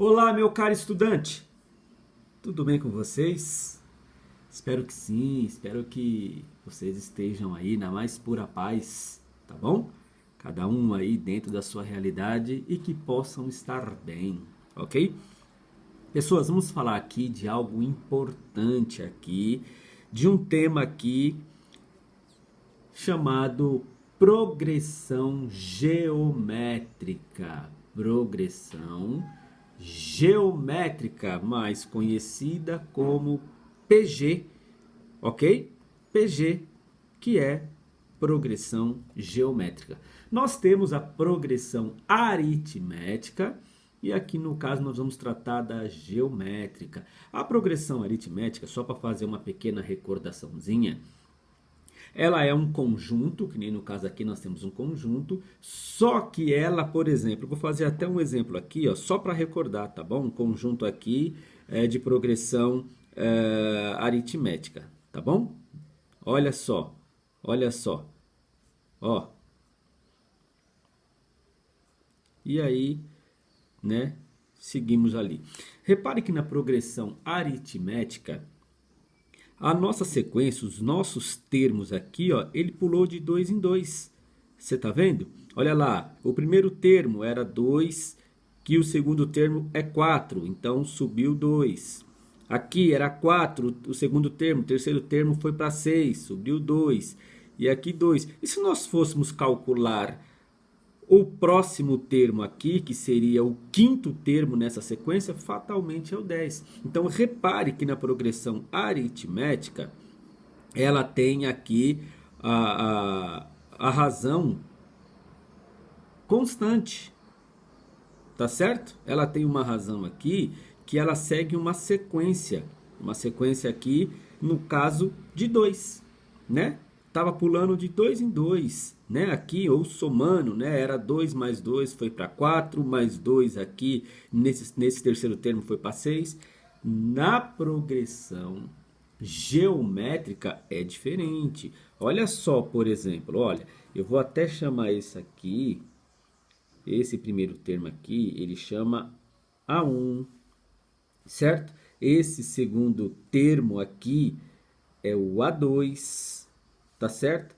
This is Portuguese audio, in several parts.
Olá, meu caro estudante, tudo bem com vocês? Espero que sim, espero que vocês estejam aí na mais pura paz, tá bom? Cada um aí dentro da sua realidade e que possam estar bem, ok? Pessoas, vamos falar aqui de algo importante aqui, de um tema aqui chamado progressão geométrica. Progressão geométrica, mais conhecida como PG, ok? PG, que é progressão geométrica. Nós temos a progressão aritmética e aqui no caso nós vamos tratar da geométrica. A progressão aritmética, só para fazer uma pequena recordaçãozinha, ela é um conjunto, que nem no caso aqui nós temos um conjunto, só que ela, por exemplo, vou fazer até um exemplo aqui, ó, só para recordar, tá bom? Um conjunto aqui de progressão aritmética, tá bom? Olha só, ó. E aí, né, seguimos ali. Repare que na progressão aritmética, a nossa sequência, os nossos termos aqui, ó, ele pulou de 2 em 2. Você tá vendo? Olha lá, o primeiro termo era 2, que o segundo termo é 4, então subiu 2. Aqui era 4, o segundo termo, o terceiro termo foi para 6, subiu 2. E aqui 2. E se nós fôssemos calcular o próximo termo aqui, que seria o quinto termo nessa sequência, fatalmente é o 10. Então repare que na progressão aritmética, ela tem aqui a razão constante, tá certo? Ela tem uma razão aqui que ela segue uma sequência aqui, no caso de 2, né? Tava pulando de 2 em 2, né? Aqui, ou somando, né? Era 2 mais 2 foi para 4, mais 2 aqui, nesse terceiro termo foi para 6. Na progressão geométrica é diferente. Olha só, por exemplo, olha, eu vou até chamar esse aqui, esse primeiro termo aqui, ele chama A1, certo? Esse segundo termo aqui é o A2, tá certo?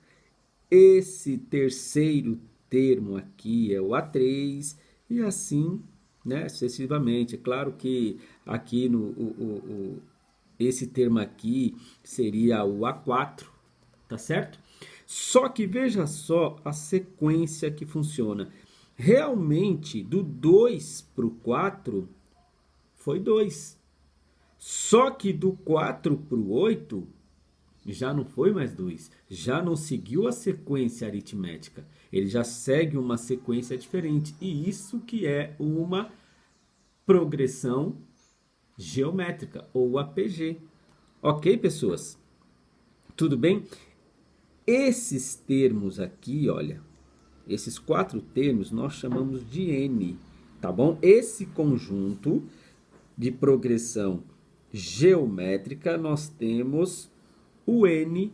Esse terceiro termo aqui é o A3 e assim, né, sucessivamente. É claro que aqui esse termo aqui seria o A4, tá certo? Só que veja só a sequência que funciona. Realmente, do 2 para o 4 foi 2. Só que do 4 para o 8 já não foi mais 2, já não seguiu a sequência aritmética, ele já segue uma sequência diferente, e isso que é uma progressão geométrica, ou APG. Ok, pessoas? Tudo bem? Esses termos aqui, olha, esses 4 termos nós chamamos de N, tá bom? Esse conjunto de progressão geométrica nós temos o N,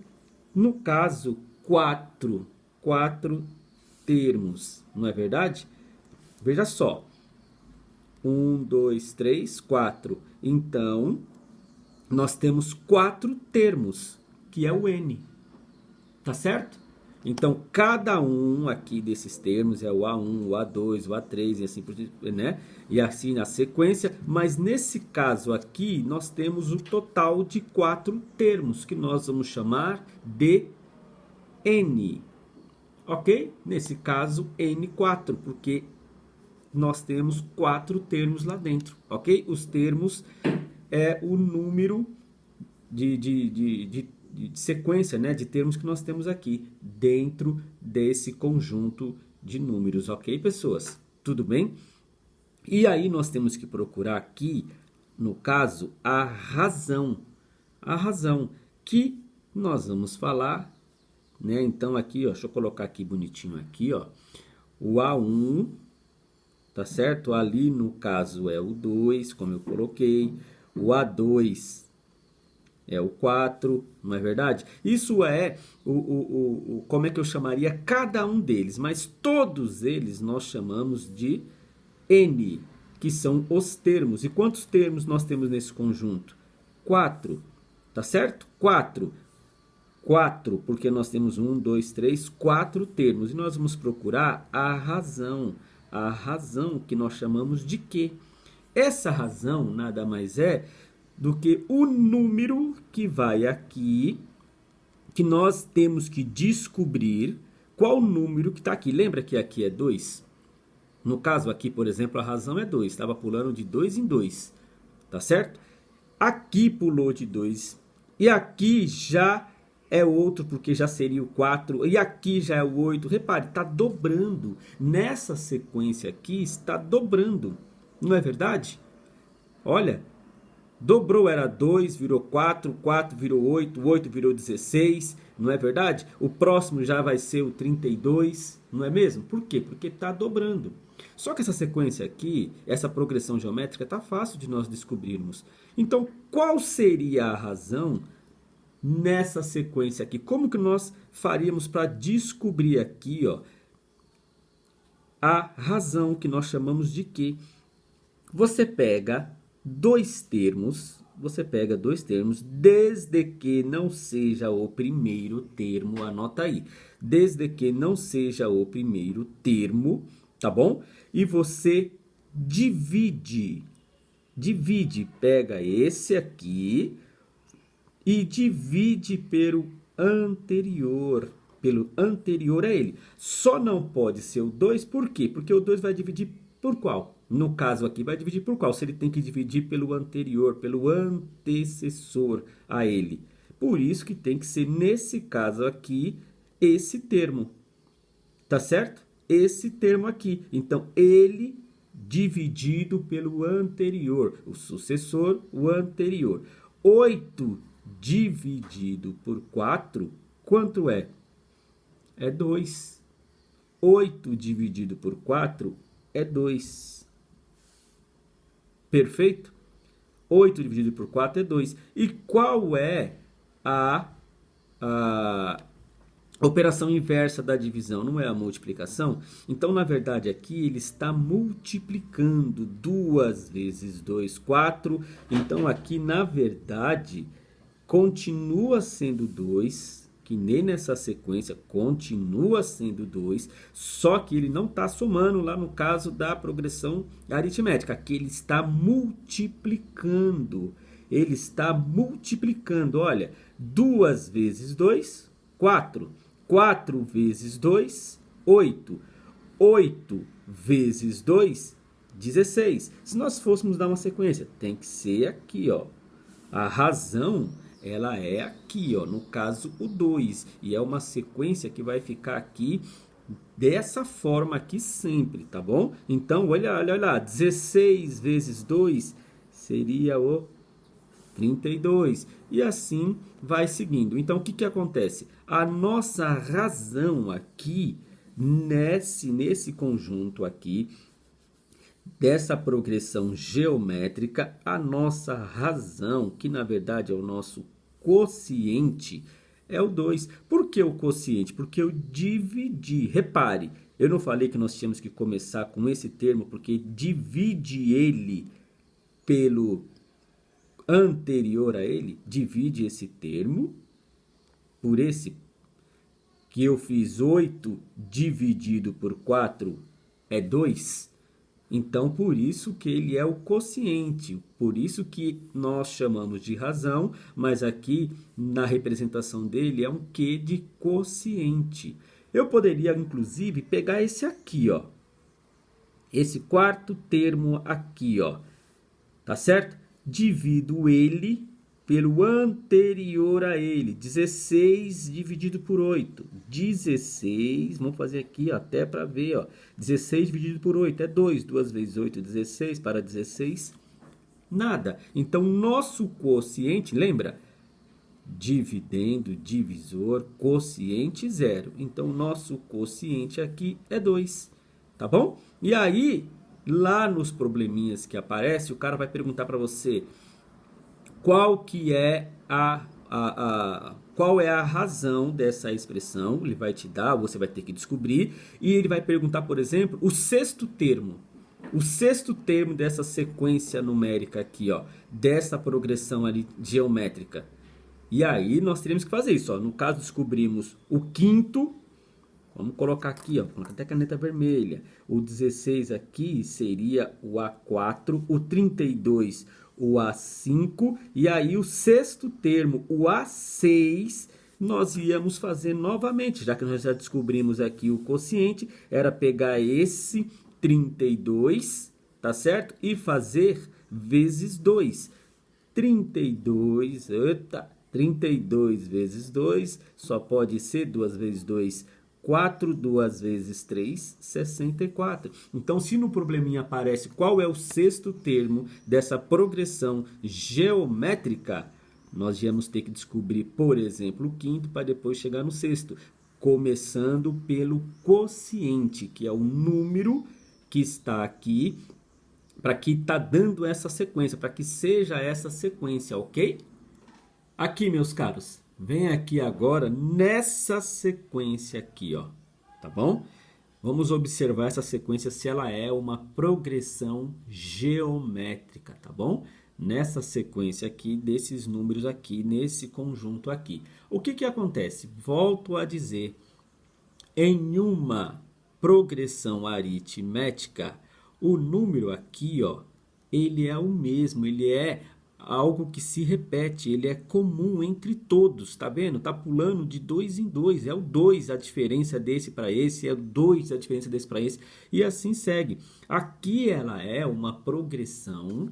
no caso, 4 termos, não é verdade? Veja só, 1, 2, 3, 4. Então, nós temos 4 termos, que é o N, tá certo? Então, cada um aqui desses termos é o A1, o A2, o A3 e assim por diante, né? E assim na sequência, mas nesse caso aqui nós temos o total de 4 termos, que nós vamos chamar de N, ok? Nesse caso, N4, porque nós temos 4 termos lá dentro, ok? Os termos é o número de sequência, né, de termos que nós temos aqui dentro desse conjunto de números, ok, pessoas? Tudo bem? E aí nós temos que procurar aqui, no caso, a razão que nós vamos falar, né? Então aqui, ó, deixa eu colocar aqui bonitinho aqui, ó, o A1, tá certo? Ali no caso é o 2, como eu coloquei, o A2 é o 4, não é verdade? Isso é como é que eu chamaria cada um deles, mas todos eles nós chamamos de N, que são os termos. E quantos termos nós temos nesse conjunto? 4, tá certo? 4. 4, porque nós temos 1, 2, 3, 4 termos. E nós vamos procurar a razão que nós chamamos de quê? Essa razão nada mais é do que o número que vai aqui, que nós temos que descobrir qual número que está aqui. Lembra que aqui é 2? No caso aqui, por exemplo, a razão é 2. Estava pulando de 2 em 2, tá certo? Aqui pulou de 2 e aqui já é outro, porque já seria o 4, e aqui já é o 8. Repare, está dobrando. Nessa sequência aqui está dobrando, não é verdade? Olha, dobrou, era 2, virou 4, 4 virou 8, 8 virou 16, não é verdade? O próximo já vai ser o 32, não é mesmo? Por quê? Porque está dobrando. Só que essa sequência aqui, essa progressão geométrica, está fácil de nós descobrirmos. Então, qual seria a razão nessa sequência aqui? Como que nós faríamos para descobrir aqui, ó, a razão que nós chamamos de quê? Você pega dois termos, desde que não seja o primeiro termo, anota aí, desde que não seja o primeiro termo, tá bom? E você divide, pega esse aqui e divide pelo anterior a ele. Só não pode ser o 2, por quê? Porque o 2 vai dividir por qual? No caso aqui, vai dividir por qual? Se ele tem que dividir pelo anterior, pelo antecessor a ele. Por isso que tem que ser, nesse caso aqui, esse termo. Tá certo? Esse termo aqui. Então, ele dividido pelo anterior. O sucessor, o anterior. 8 dividido por 4, quanto é? É 2. 8 dividido por 4 é 2. Perfeito? 8 dividido por 4 é 2. E qual é a operação inversa da divisão? Não é a multiplicação? Então, na verdade, aqui ele está multiplicando. 2 vezes 2, 4. Então, aqui, na verdade, continua sendo 2, que nem nessa sequência continua sendo 2, só que ele não está somando lá no caso da progressão aritmética. Aqui ele está multiplicando. Ele está multiplicando. Olha, 2 vezes 2, 4. 4 vezes 2, 8. 8 vezes 2, 16. Se nós fôssemos dar uma sequência, tem que ser aqui, ó. A razão, ela é aqui, ó, no caso o 2, e é uma sequência que vai ficar aqui dessa forma aqui sempre, tá bom? Então, olha lá, 16 vezes 2 seria o 32, e assim vai seguindo. Então, o que acontece? A nossa razão aqui, nesse conjunto aqui, dessa progressão geométrica, a nossa razão, que na verdade é o nosso quociente, é o 2. Por que o quociente? Porque eu dividi. Repare, eu não falei que nós tínhamos que começar com esse termo, porque divide ele pelo anterior a ele, divide esse termo por esse, que eu fiz 8 dividido por 4 é 2. Então, por isso que ele é o quociente, por isso que nós chamamos de razão, mas aqui na representação dele é um Q de quociente. Eu poderia, inclusive, pegar esse aqui, ó, esse quarto termo aqui, ó, tá certo? Divido ele pelo anterior a ele, 16 dividido por 8, 16, vamos fazer aqui ó, até para ver, ó, 16 dividido por 8 é 2, 2 vezes 8, 16, para 16, nada. Então, nosso quociente, lembra? Dividendo, divisor, quociente, zero. Então, nosso quociente aqui é 2, tá bom? E aí, lá nos probleminhas que aparece, o cara vai perguntar para você qual que é qual é a razão dessa expressão. Ele vai te dar, você vai ter que descobrir, e ele vai perguntar, por exemplo, o sexto termo. o sexto termo dessa sequência numérica aqui, ó, dessa progressão ali geométrica. E aí nós teríamos que fazer isso, ó. No caso, descobrimos o quinto. Vamos colocar aqui, ó, colocar até caneta vermelha. O 16 aqui seria o A4, o 32 o A5, e aí o sexto termo, o A6, nós íamos fazer novamente, já que nós já descobrimos aqui o quociente, era pegar esse 32, tá certo? E fazer vezes 2. 32, eita, 32 vezes 2, só pode ser 2 vezes 2, 4, 2 vezes 3, 64. Então, se no probleminha aparece qual é o sexto termo dessa progressão geométrica, nós íamos ter que descobrir, por exemplo, o quinto para depois chegar no sexto. Começando pelo quociente, que é o número que está aqui, para que está dando essa sequência, para que seja essa sequência, ok? Aqui, meus caros, vem aqui agora nessa sequência aqui, ó, tá bom? Vamos observar essa sequência se ela é uma progressão geométrica, tá bom? Nessa sequência aqui, desses números aqui, nesse conjunto aqui. O que que acontece? Volto a dizer, em uma progressão aritmética, o número aqui, ó, ele é o mesmo, ele é algo que se repete, ele é comum entre todos, tá vendo? Tá pulando de 2 em 2, é o 2 a diferença desse para esse, é o 2 a diferença desse para esse, e assim segue. Aqui ela é uma progressão,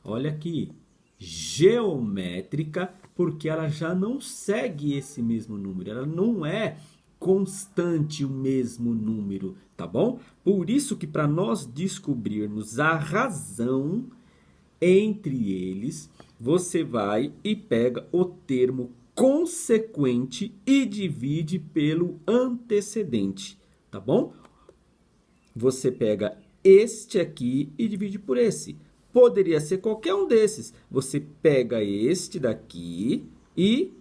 olha aqui, geométrica, porque ela já não segue esse mesmo número, ela não é constante o mesmo número, tá bom? Por isso que para nós descobrirmos a razão entre eles, você vai e pega o termo consequente e divide pelo antecedente, tá bom? Você pega este aqui e divide por esse. Poderia ser qualquer um desses. Você pega este daqui e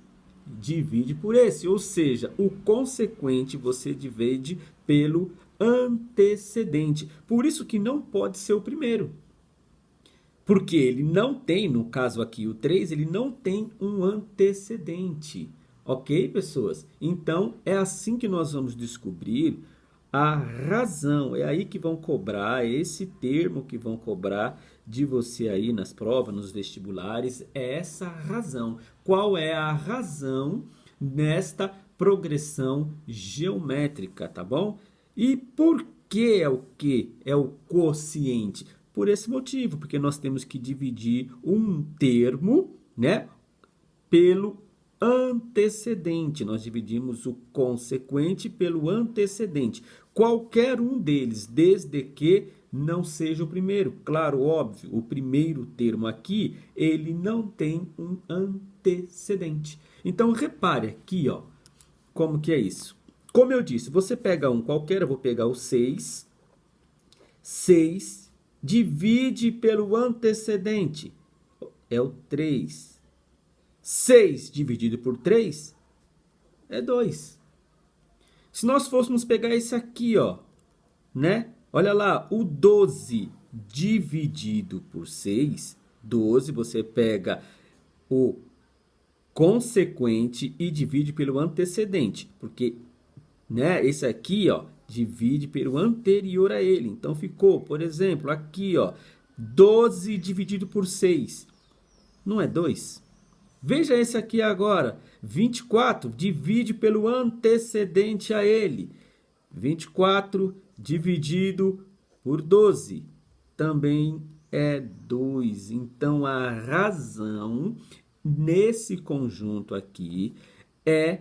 divide por esse. Ou seja, o consequente você divide pelo antecedente. Por isso que não pode ser o primeiro. Porque ele não tem, no caso aqui o 3, ele não tem um antecedente. Ok, pessoas? Então, é assim que nós vamos descobrir a razão. É aí que vão cobrar, esse termo que vão cobrar de você aí nas provas, nos vestibulares, é essa razão. Qual é a razão nesta progressão geométrica, tá bom? E por que é o que? É o quociente? Por esse motivo, porque nós temos que dividir um termo, né, pelo antecedente. Nós dividimos o consequente pelo antecedente. Qualquer um deles, desde que não seja o primeiro. Claro, óbvio, o primeiro termo aqui, ele não tem um antecedente. Então, repare aqui, ó, como que é isso. Como eu disse, você pega um qualquer, eu vou pegar o 6. 6 divide pelo antecedente, é o 3. 6 dividido por 3 é 2. Se nós fôssemos pegar esse aqui, ó, né? Olha lá, o 12 dividido por 6, 12, você pega o consequente e divide pelo antecedente, porque, né, esse aqui, ó, divide pelo anterior a ele. Então, ficou, por exemplo, aqui, ó, 12 dividido por 6. Não é 2? Veja esse aqui agora. 24 divide pelo antecedente a ele. 24 dividido por 12. Também é 2. Então, a razão nesse conjunto aqui é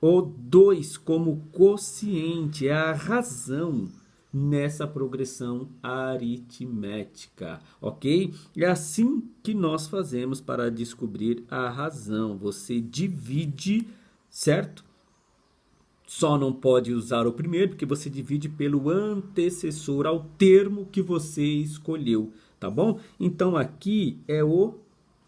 o 2 como quociente, é a razão nessa progressão aritmética, ok? É assim que nós fazemos para descobrir a razão. Você divide, certo? Só não pode usar o primeiro, porque você divide pelo antecessor ao termo que você escolheu, tá bom? Então, aqui é o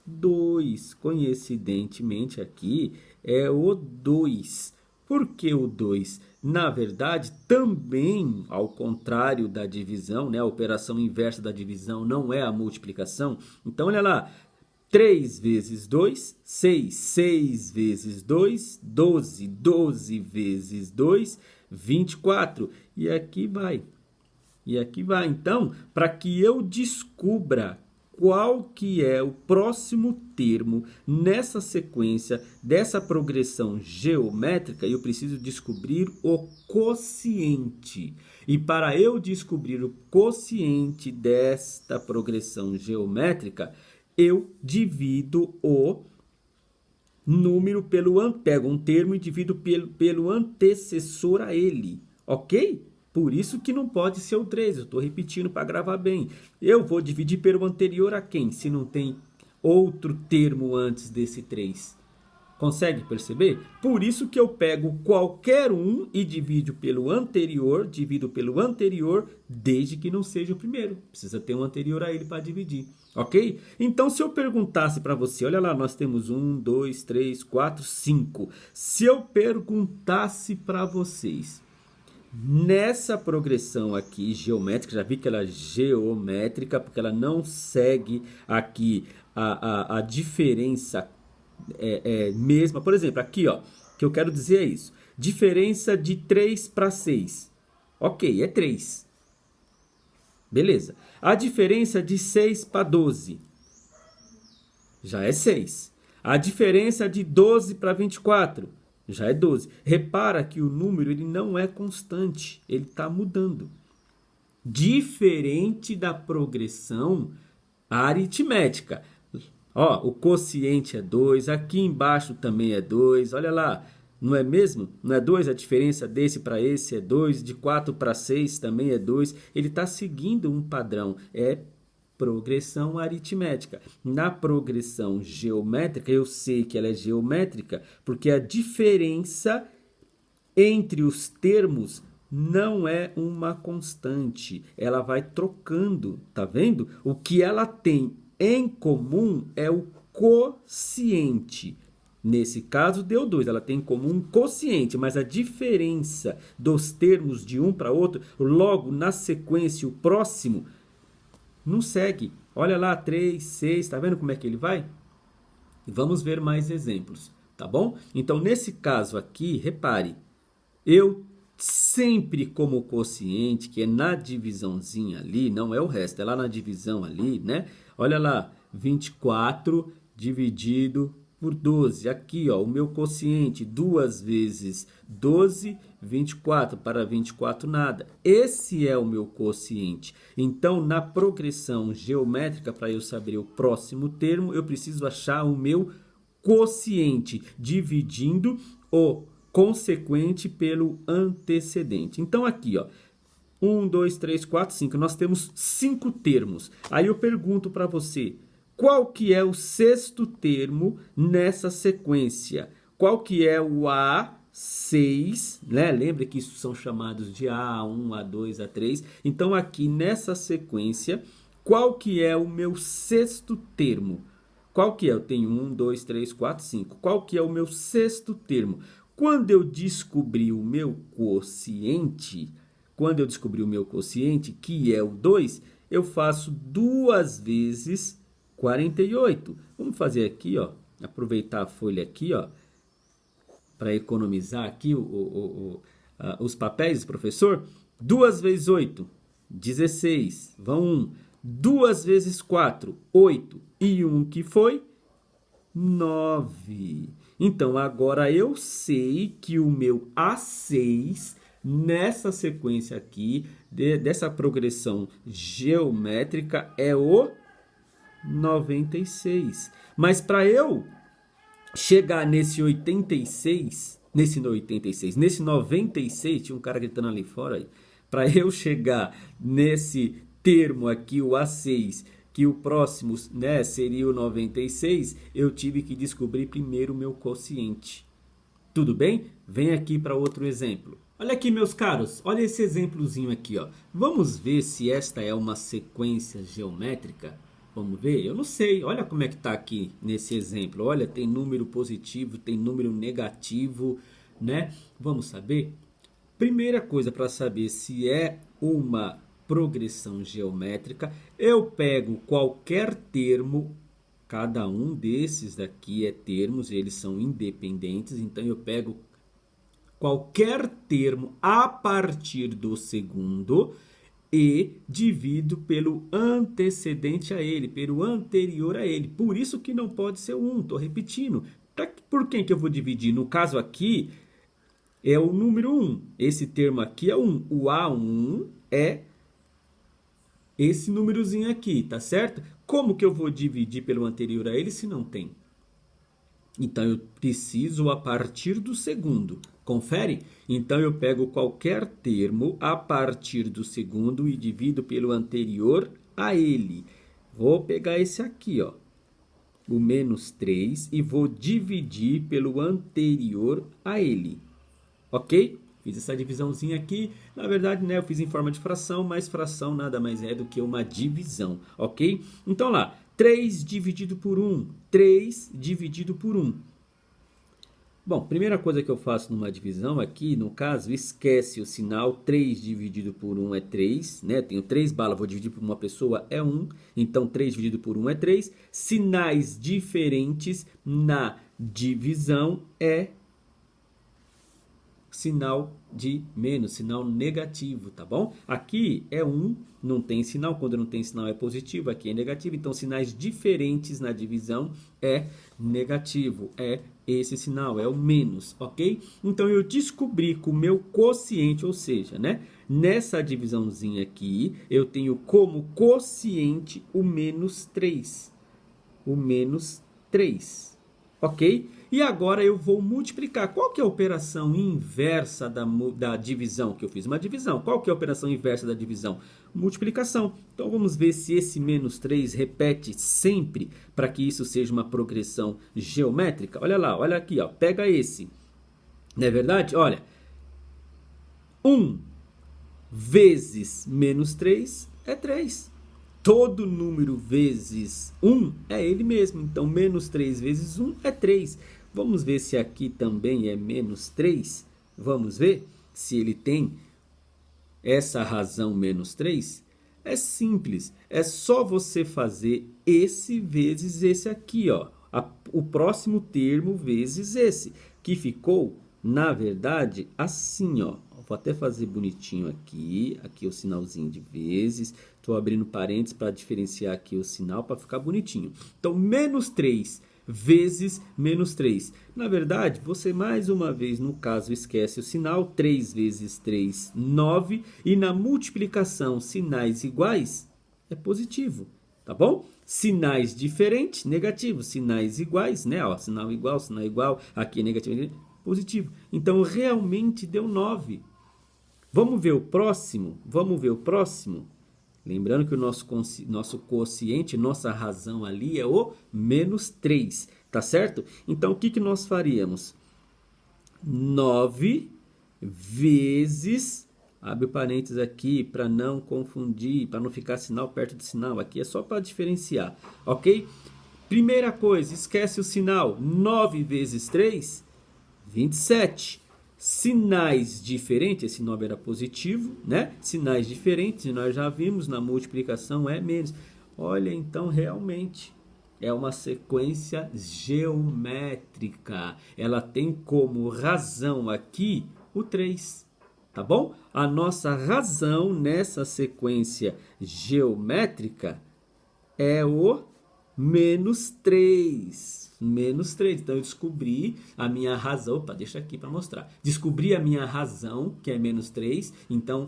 2, coincidentemente aqui é o 2. Porque o 2, na verdade, também, ao contrário da divisão, né? A operação inversa da divisão não é a multiplicação. Então, olha lá. 3 vezes 2, 6. 6 vezes 2, 12. 12 vezes 2, 24. E aqui vai. E aqui vai. Então, para que eu descubra qual que é o próximo termo nessa sequência dessa progressão geométrica, eu preciso descobrir o quociente. E para eu descobrir o quociente desta progressão geométrica, eu divido o número pego um termo e divido pelo antecessor a ele, ok? Por isso que não pode ser o 3, eu estou repetindo para gravar bem. Eu vou dividir pelo anterior a quem, se não tem outro termo antes desse 3? Consegue perceber? Por isso que eu pego qualquer um e divido pelo anterior, desde que não seja o primeiro. Precisa ter um anterior a ele para dividir, ok? Então, se eu perguntasse para você, olha lá, nós temos 1, 2, 3, 4, 5. Se eu perguntasse para vocês, nessa progressão aqui geométrica, já vi que ela é geométrica, porque ela não segue aqui a diferença mesma. Por exemplo, aqui, ó, o que eu quero dizer é isso. Diferença de 3 para 6. Ok, é 3. Beleza. A diferença de 6 para 12. Já é 6. A diferença de 12 para 24. Já é 12. Repara que o número ele não é constante. Ele está mudando. Diferente da progressão aritmética. Ó, o quociente é 2, aqui embaixo também é 2, olha lá, não é mesmo? Não é 2, a diferença desse para esse é 2, de 4 para 6 também é 2, ele está seguindo um padrão, é progressão aritmética. Na progressão geométrica, eu sei que ela é geométrica, porque a diferença entre os termos não é uma constante, ela vai trocando, tá vendo? O que ela tem em comum é o quociente. Nesse caso, deu 2. Ela tem em comum um quociente, mas a diferença dos termos de um para outro, logo na sequência, o próximo, não segue. Olha lá, 3, 6, tá vendo como é que ele vai? Vamos ver mais exemplos, tá bom? Então, nesse caso aqui, repare, eu sempre como quociente, que é na divisãozinha ali, não é o resto, é lá na divisão ali, né? Olha lá, 24 dividido por 12. Aqui, ó, o meu quociente, 2 vezes 12, 24. Para 24, nada. Esse é o meu quociente. Então, na progressão geométrica, para eu saber o próximo termo, eu preciso achar o meu quociente, dividindo o consequente pelo antecedente. Então, aqui, ó, 1, 2, 3, 4, 5. Nós temos 5 termos. Aí eu pergunto para você, qual que é o sexto termo nessa sequência? Qual que é o A6, né? Lembra que isso são chamados de A1, A2, A3. Então, aqui nessa sequência, qual que é o meu sexto termo? Qual que é? Eu tenho 1, 2, 3, 4, 5. Qual que é o meu sexto termo? Quando eu descobri o meu quociente, que é o 2, eu faço 2 vezes 48. Vamos fazer aqui, ó, aproveitar a folha aqui, ó, para economizar aqui os papéis do professor. 2 vezes 8, 16. Vão 1. 2 vezes 4, 8. E 1 que foi 9. Então, agora eu sei que o meu A6, nessa sequência aqui, dessa progressão geométrica, é o 96. Mas para eu chegar nesse 86, nesse 96, tinha um cara gritando ali fora aí. Para eu chegar nesse termo aqui, o A6, que o próximo, né, seria o 96, eu tive que descobrir primeiro o meu quociente. Tudo bem? Vem aqui para outro exemplo. Olha aqui, meus caros, olha esse exemplozinho aqui, ó. Vamos ver se esta é uma sequência geométrica? Vamos ver? Eu não sei. Olha como é que está aqui nesse exemplo. Olha, tem número positivo, tem número negativo. né? Vamos saber? Primeira coisa para saber se é uma progressão geométrica, eu pego qualquer termo, cada um desses daqui é termos, eles são independentes, então eu pego qualquer termo a partir do segundo e divido pelo antecedente a ele, pelo anterior a ele. Por isso que não pode ser o 1, estou repetindo. Por quem que eu vou dividir? No caso aqui, é o número 1. Esse termo aqui é 1. O A1 é esse númerozinho aqui, tá certo? Como que eu vou dividir pelo anterior a ele se não tem? Então eu preciso a partir do segundo. Confere? Então eu pego qualquer termo a partir do segundo e divido pelo anterior a ele. Vou pegar esse aqui, ó, o menos 3, e vou dividir pelo anterior a ele. Ok? Fiz essa divisãozinha aqui. Na verdade, né, eu fiz em forma de fração, mas fração nada mais é do que uma divisão. Ok? Então lá, 3 dividido por 1. 3 dividido por 1. Bom, primeira coisa que eu faço numa divisão aqui, no caso, esquece o sinal. 3 dividido por 1 é 3, né? Tenho 3 balas, vou dividir por uma pessoa, é 1. Então, 3 dividido por 1 é 3. Sinais diferentes na divisão é sinal de menos, sinal negativo, tá bom? Aqui é 1, não tem sinal, quando não tem sinal é positivo, aqui é negativo, então sinais diferentes na divisão é negativo, é esse sinal, é o menos, ok? Então eu descobri que o meu quociente, ou seja, né, nessa divisãozinha aqui, eu tenho como quociente o menos 3, o menos 3, ok? E agora eu vou multiplicar. Qual que é a operação inversa da divisão que eu fiz? Uma divisão. Qual que é a operação inversa da divisão? Multiplicação. Então vamos ver se esse menos 3 repete sempre para que isso seja uma progressão geométrica. Olha lá, olha aqui, ó. Pega esse. Não é verdade? Olha. 1 vezes menos 3 é 3. Todo número vezes 1 é ele mesmo. Então, menos 3 vezes 1 é 3. Vamos ver se aqui também é menos 3. Vamos ver se ele tem essa razão menos 3. É simples. É só você fazer esse vezes esse aqui, ó. O próximo termo vezes esse. Que ficou, na verdade, assim, ó. Vou até fazer bonitinho aqui. Aqui o sinalzinho de vezes. Estou abrindo parênteses para diferenciar aqui o sinal para ficar bonitinho. Então, menos 3 vezes menos 3. Na verdade, você mais uma vez, no caso, esquece o sinal. 3 vezes 3, 9. E na multiplicação, sinais iguais, é positivo. Tá bom? Sinais diferentes, negativo. Sinais iguais, né? Ó, sinal igual. Aqui é negativo, positivo. Então, realmente deu 9. Vamos ver o próximo? Lembrando que o nosso quociente, nossa razão ali é o menos 3, tá certo? Então, o que nós faríamos? 9 vezes, abre o parênteses aqui para não confundir, para não ficar sinal perto do sinal, aqui é só para diferenciar, ok? Primeira coisa, esquece o sinal, 9 vezes 3, 27. Sinais diferentes, esse 9 era positivo, né? Sinais diferentes, nós já vimos, na multiplicação é menos. Olha, então realmente é uma sequência geométrica. Ela tem como razão aqui o 3, tá bom? A nossa razão nessa sequência geométrica é o menos 3. Menos 3. Então eu descobri a minha razão. Opa, deixa aqui para mostrar. Descobri a minha razão, que é menos 3. Então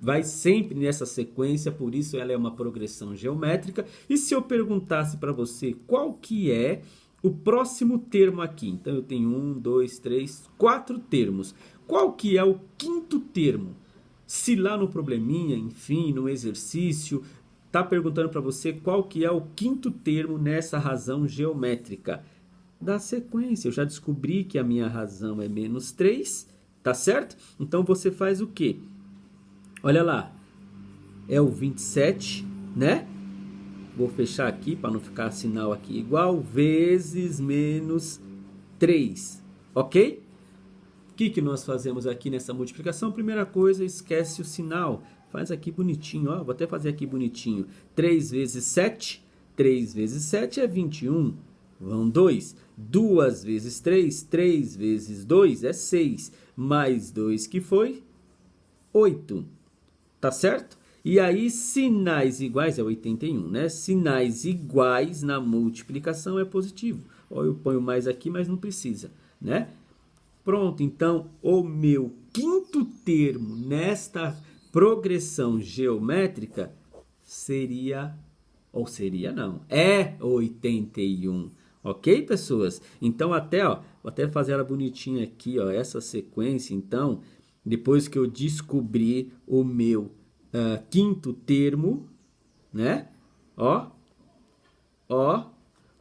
vai sempre nessa sequência, por isso ela é uma progressão geométrica. E se eu perguntasse para você qual que é o próximo termo aqui? Então eu tenho 1, 2, 3, 4 termos. Qual que é o quinto termo? Se lá no probleminha, enfim, no exercício, está perguntando para você qual que é o quinto termo nessa razão geométrica da sequência. Eu já descobri que a minha razão é menos 3, tá certo? Então você faz o quê? Olha lá, é o 27, né? Vou fechar aqui para não ficar sinal aqui igual, vezes menos 3, ok? O que nós fazemos aqui nessa multiplicação? Primeira coisa, esquece o sinal. Faz aqui bonitinho, ó. Vou até fazer aqui bonitinho. 3 vezes 7. 3 vezes 7 é 21. Vão 2. 2 vezes 3. 3 vezes 2 é 6. Mais 2 que foi 8. Tá certo? E aí, sinais iguais é 81, né? Sinais iguais na multiplicação é positivo. Ó, eu ponho mais aqui, mas não precisa, né? Pronto, então, o meu quinto termo nesta progressão geométrica seria, ou seria não, é 81. Ok, pessoas? Então, até, ó, vou até fazer ela bonitinha aqui, ó, essa sequência, então, depois que eu descobri o meu quinto termo, né? Ó,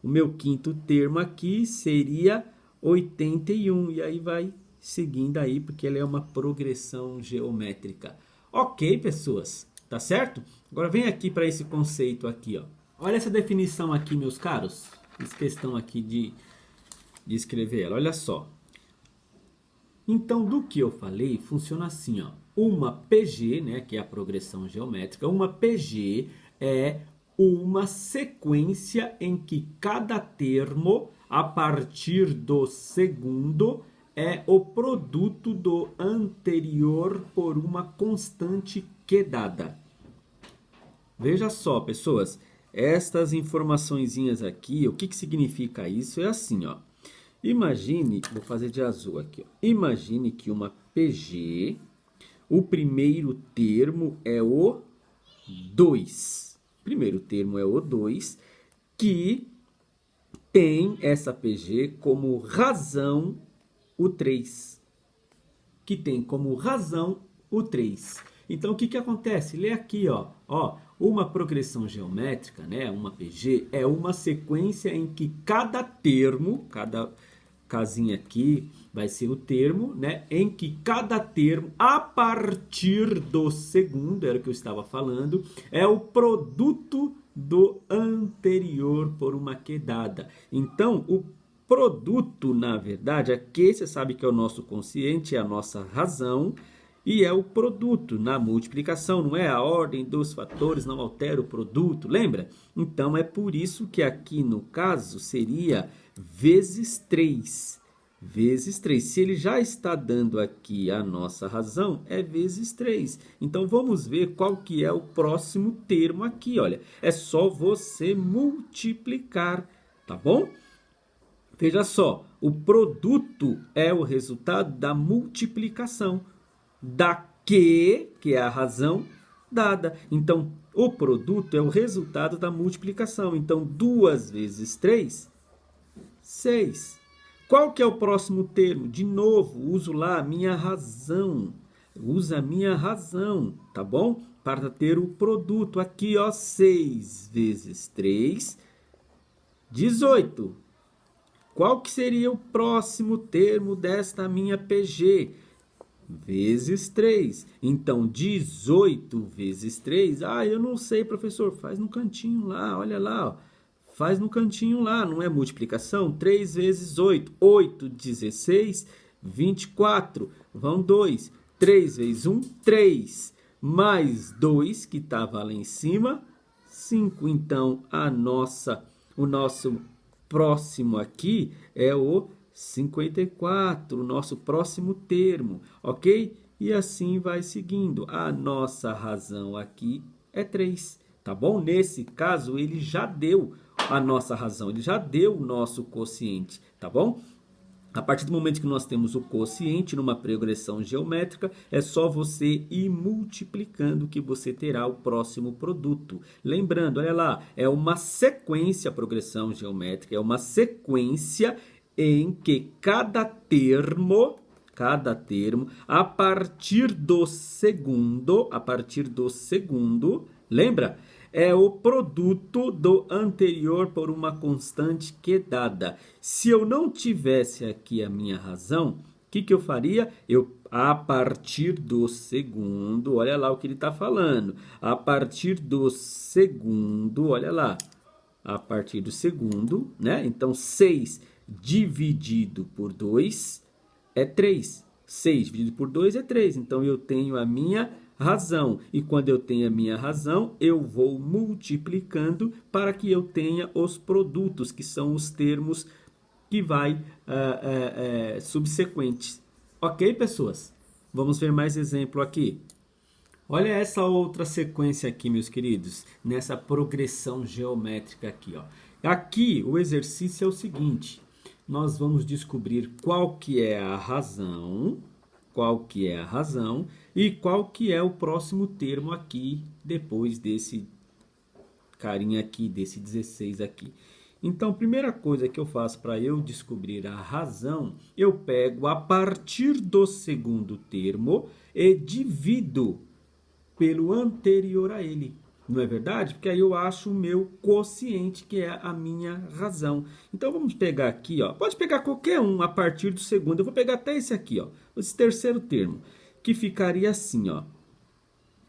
o meu quinto termo aqui seria 81. E aí vai seguindo aí, porque ela é uma progressão geométrica. Ok, pessoas? Tá certo? Agora vem aqui para esse conceito aqui, ó. Olha essa definição aqui, meus caros. Fiz questão aqui de escrever ela. Olha só. Então, do que eu falei, funciona assim, ó. Uma PG, né, que é a progressão geométrica, uma PG é uma sequência em que cada termo, a partir do segundo, é o produto do anterior por uma constante quedada. Veja só, pessoas, estas informaçõezinhas aqui, o que significa isso? É assim, ó. Imagine, vou fazer de azul aqui, ó. Imagine que uma PG, o primeiro termo é o 2. Primeiro termo é o 2, que tem essa PG como razão o 3. Que tem como razão o 3. Então, o que acontece? Lê aqui, ó. Uma progressão geométrica, né, uma PG, é uma sequência em que cada termo, cada casinha aqui vai ser o termo, né, em que cada termo, a partir do segundo, era o que eu estava falando, é o produto do anterior por uma quedada. Então, o produto, na verdade, aqui você sabe que é o nosso consciente, é a nossa razão, e é o produto na multiplicação, não é? A ordem dos fatores não altera o produto, lembra? Então, é por isso que aqui no caso seria vezes 3. Vezes 3. Se ele já está dando aqui a nossa razão, é vezes 3. Então, vamos ver qual que é o próximo termo aqui, olha. É só você multiplicar, tá bom? Veja só, o produto é o resultado da multiplicação da que é a razão dada. Então, o produto é o resultado da multiplicação. Então, 2 vezes 3, 6. Qual que é o próximo termo? De novo, uso lá a minha razão. Usa a minha razão, tá bom? Para ter o produto. Aqui, ó, 6 vezes 3, 18. Qual que seria o próximo termo desta minha PG? Vezes 3. Então, 18 vezes 3. Ah, eu não sei, professor. Faz no cantinho lá, olha lá, ó. Faz no cantinho lá, não é multiplicação? 3 vezes 8. 8, 16, 24. Vão 2. 3 vezes 1, 3. Mais 2, que estava lá em cima, 5. Então, o nosso próximo aqui é o 54, o nosso próximo termo, ok? E assim vai seguindo. A nossa razão aqui é 3, tá bom? Nesse caso, ele já deu a nossa razão, ele já deu o nosso quociente, tá bom? A partir do momento que nós temos o quociente numa progressão geométrica, é só você ir multiplicando que você terá o próximo produto. Lembrando, olha lá, é uma sequência, a progressão geométrica é uma sequência em que cada termo, a partir do segundo, lembra? É o produto do anterior por uma constante quedada. Se eu não tivesse aqui a minha razão, o que eu faria? A partir do segundo, olha lá o que ele está falando. A partir do segundo, olha lá. A partir do segundo, né? Então, 6 dividido por 2 é 3. 6 dividido por 2 é 3. Então, eu tenho a minha razão. E quando eu tenho a minha razão, eu vou multiplicando para que eu tenha os produtos, que são os termos que vai subsequentes. Ok, pessoas? Vamos ver mais exemplo aqui. Olha essa outra sequência aqui, meus queridos, nessa progressão geométrica aqui, ó. Aqui o exercício é o seguinte: nós vamos descobrir qual que é a razão, e qual que é o próximo termo aqui depois desse carinha aqui, desse 16 aqui. Então, a primeira coisa que eu faço para eu descobrir a razão, eu pego a partir do segundo termo e divido pelo anterior a ele. Não é verdade? Porque aí eu acho o meu quociente, que é a minha razão. Então vamos pegar aqui, ó. Pode pegar qualquer um a partir do segundo. Eu vou pegar até esse aqui, ó. Esse terceiro termo, que ficaria assim, ó.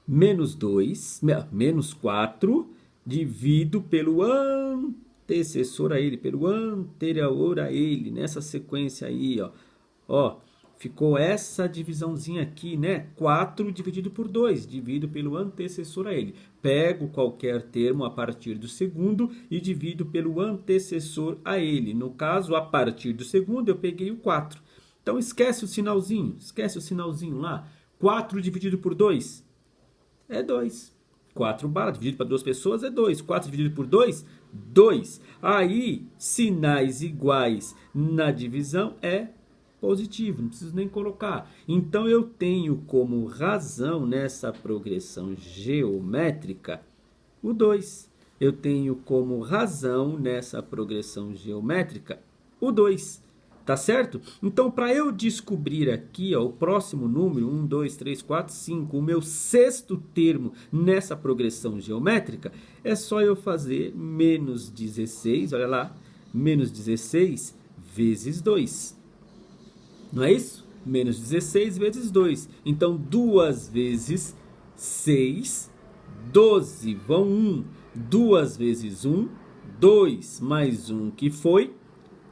Menos 2, menos 4, divido pelo antecessor a ele, pelo anterior a ele, nessa sequência aí, ó. Ó, ficou essa divisãozinha aqui, né? 4 dividido por 2, divido pelo antecessor a ele. Pego qualquer termo a partir do segundo e divido pelo antecessor a ele. No caso, a partir do segundo, eu peguei o 4. Então, esquece o sinalzinho lá. 4 dividido por 2 é 2. 4 balas dividido para 2 pessoas é 2. 4 dividido por 2, 2. Aí, sinais iguais na divisão é positivo, não preciso nem colocar. Então, eu tenho como razão nessa progressão geométrica o 2. Eu tenho como razão nessa progressão geométrica o 2. Tá certo? Então, para eu descobrir aqui, ó, o próximo número, 1, 2, 3, 4, 5, o meu sexto termo nessa progressão geométrica, é só eu fazer menos 16, olha lá, menos 16 vezes 2. Não é isso? Menos 16 vezes 2. Então, 2 vezes 6, 12, vão 1. 2 vezes 1, 2 mais 1, que foi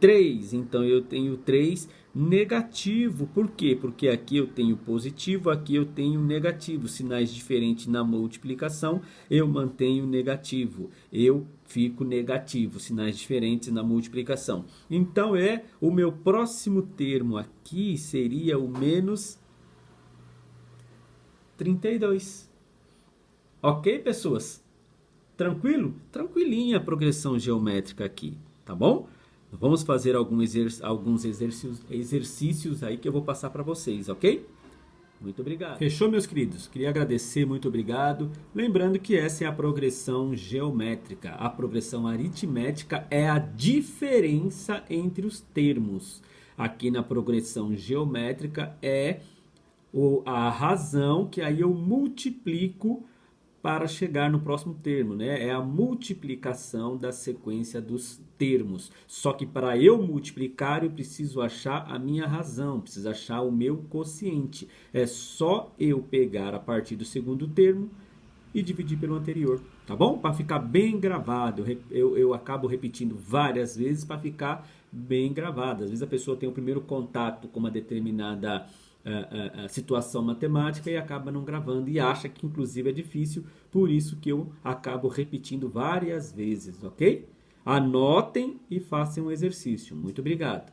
3. Então, eu tenho 3 negativo. Por quê? Porque aqui eu tenho positivo, aqui eu tenho negativo. Sinais diferentes na multiplicação, eu mantenho negativo. Eu fico negativo. Sinais diferentes na multiplicação. Então, o meu próximo termo aqui seria o menos 32. Ok, pessoas? Tranquilo? Tranquilinha a progressão geométrica aqui, tá bom? Vamos fazer alguns exercícios aí que eu vou passar para vocês, ok? Muito obrigado. Fechou, meus queridos? Queria agradecer, muito obrigado. Lembrando que essa é a progressão geométrica. A progressão aritmética é a diferença entre os termos. Aqui na progressão geométrica é a razão que aí eu multiplico para chegar no próximo termo, né? É a multiplicação da sequência dos termos. Só que para eu multiplicar, eu preciso achar a minha razão, preciso achar o meu quociente. É só eu pegar a partir do segundo termo e dividir pelo anterior, tá bom? Para ficar bem gravado. Eu acabo repetindo várias vezes para ficar bem gravado. Às vezes a pessoa tem o primeiro contato com uma determinada a situação matemática e acaba não gravando e acha que inclusive é difícil, por isso que eu acabo repetindo várias vezes, ok? Anotem e façam um exercício. Muito obrigado.